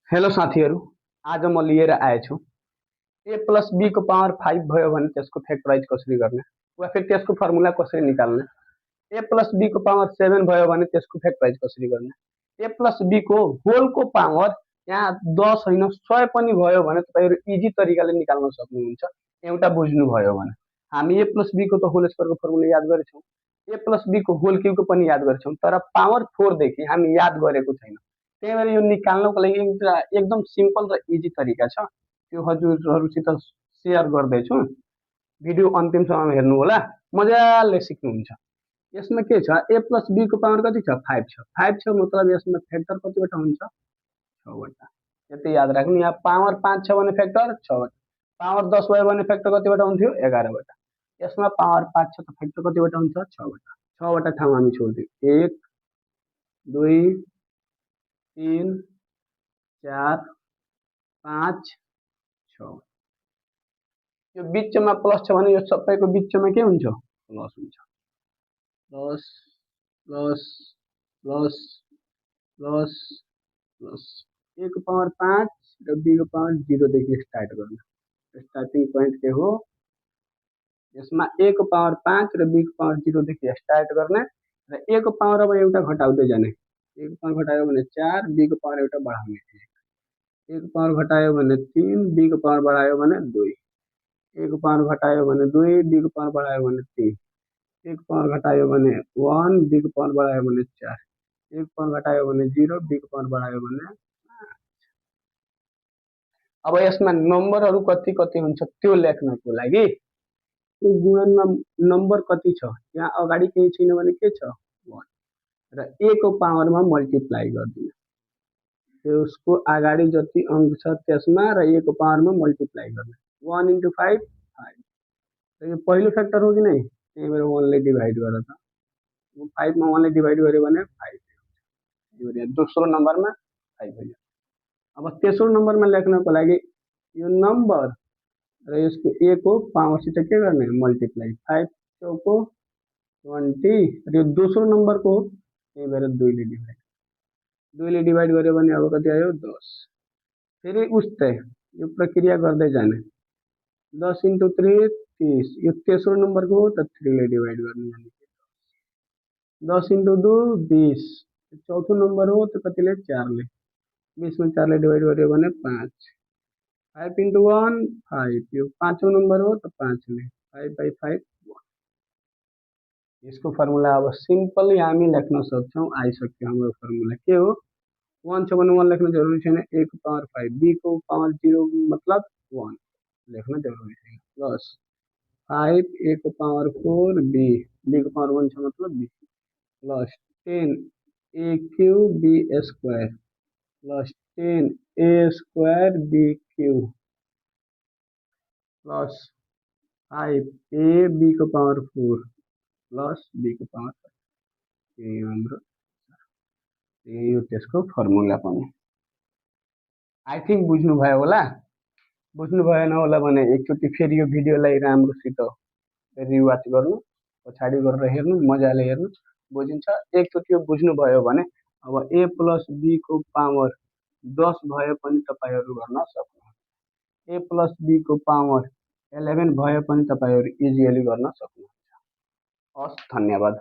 Hello साथीहरू, आज म लिएर आएछु ए प्लस बी को पावर 5 भयो भने त्यसको फ्याक्टराइज कसरी गर्ने वा फिर त्यसको फर्मुला कसरी निकाल्ने। ए प्लस बी को पावर 7 भयो भने त्यसको फ्याक्टराइज कसरी गर्ने। ए प्लस बी को होलको पावर यहाँ 10 होइन 100 पनि भयो भने तपाईँहरू इजी तरिकाले निकाल्न सक्नुहुन्छ। एउटा बुझ्नुभयो भने हामी ए प्लस बी को त होल स्क्वायरको फर्मुला याद गरेछौँ, ए प्लस बी को होल क्यूबको पनि याद गरेछौँ, तर पावर 4 देखि हामी याद गरेको छैनौँ। त्यही भएर यो निकाल्नको लागि एकदम सिम्पल र इजी तरिका छ, त्यो हजुरहरूसित सेयर गर्दैछु। भिडियो अन्तिमसम्म हेर्नु होला, मजाले सिक्नुहुन्छ। यसमा के छ, ए प्लस बी को पावर कति छ, 5 छ। 5 छ मतलब यसमा फ्याक्टर कतिवटा हुन्छ, 6 वटा। यति याद राख्नु, यहाँ पावर 5 छ भने फ्याक्टर 6 वटा, पावर 10 भयो भने फ्याक्टर कतिवटा हुन्थ्यो, 11 वटा। यसमा पावर 5 छ त फ्याक्टर कतिवटा हुन्छ, 6 वटा। 6 वटा ठाउँ हामी छोड्दियौ, 1 2 3 4 5 6। यो बिचमा प्लस छ भने यो सबैको बिचमा के हुन्छ, प्लस हुन्छ। Plus plus plus plus plus A को पावर 5 र बी को पावर 0 देखि स्टार्ट गर्नु। स्टार्टिङ पोइन्ट के हो, यसमा ए को पावर 5 र बी को पावर 0 देखि स्टार्ट गर्ने र ए को पावर अब एउटा घटाउँदै जाने। ए को पावर घटायो भने 4, बी को पावर एउटा बढाउने, 1। ए को पावर घटायो भने 3, बी को पावर बढायो भने 2। ए को पावर घटायो भने 2, बी को पावर बढायो भने 3। ए को पावर घटायो भने 1, बी को पावर बढायो भने 4। ए को पावर घटायो भने 0, बी को पावर बढायो भने 5। अब यसमा नम्बरहरू कति कति हुन्छ त्यो लेख्नको लागि यो गुणनमा नम्बर कति छ, यहाँ अगाडि केही छैन भने के छ, 1 र ए को पावरमा मल्टिप्लाई गरिदिनु। त्यसको अगाडि जति अंक छ त्यसमा र ए को पावरमा मल्टिप्लाई गर्ने। 1 × 5 5। तो यो पहिलो फ्याक्टर हो कि नहीं, त्यही भएर 1 ले डिभाइड गरेर त 5 मा 1 ले डिभाइड गर्यो भने 5 हुन्छ। यो दोस्रो नम्बरमा 5 हो। अब तेस्रो नम्बरमा लेख्नको लागि यो नम्बर र यसको ए को पावरसित के गर्ने, मल्टिप्लाई। 5 चौको 20 र यो दोस्रो नम्बरको हो, त्यही भएर 2 ले डिभाइड। 2 ले डिभाइड गर्यो भने अब कति आयो, 10। फेरि उस्तै यो प्रक्रिया गर्दै जाने। 10 × 3 30। यो तेस्रो नम्बरको हो त 3 ले डिभाइड गर्ने, यानी 10 × 2 20। चौथो नम्बर हो त कतिले, 4 ले। 20 में 4 ले डिवाइड गर्यो भने 5। 5 × 1 5। यो पाँचौं नंबर हो तो 5 ले। 5/5 1। इसको फर्मुला अब सिंपली हामी लेख्न सक्छौं। आइसक्यो हाम्रो फर्मुला के हो, 1 छ भने 1 लेख्न जरुरी छैन। a को पावर 5, b को पावर 0 मतलब 1 लेख्न जरुरी छैन। प्लस 5 a को पावर 4 b को पावर 1 छ मतलब b plus 10 a³ b² plus 10 a² b³ plus 5 a b को पावर 4 प्लस b को पावर 5। यही हाम्रो यो त्यसको फर्मुला पनि। आई थिंक बुझ्नु भयो होला। बुझ्नु भएन होला भने एकचोटि फेरि यो भिडियोलाई राम्रोसित रिवाच गर्नु, पछाडि गरेर हेर्नु, मजाले हेर्नु, बुझिन्छ। एकचोटि यो बुझ्नु भयो भने अब a प्लस b को पावर 10 भए पनि तपाईहरु गर्न सक्नुहुन्छ। a प्लस b को पावर 11 भए पनि तपाईहरु इजिली गर्न सक्नुहुन्छ। हस्, धन्यवाद।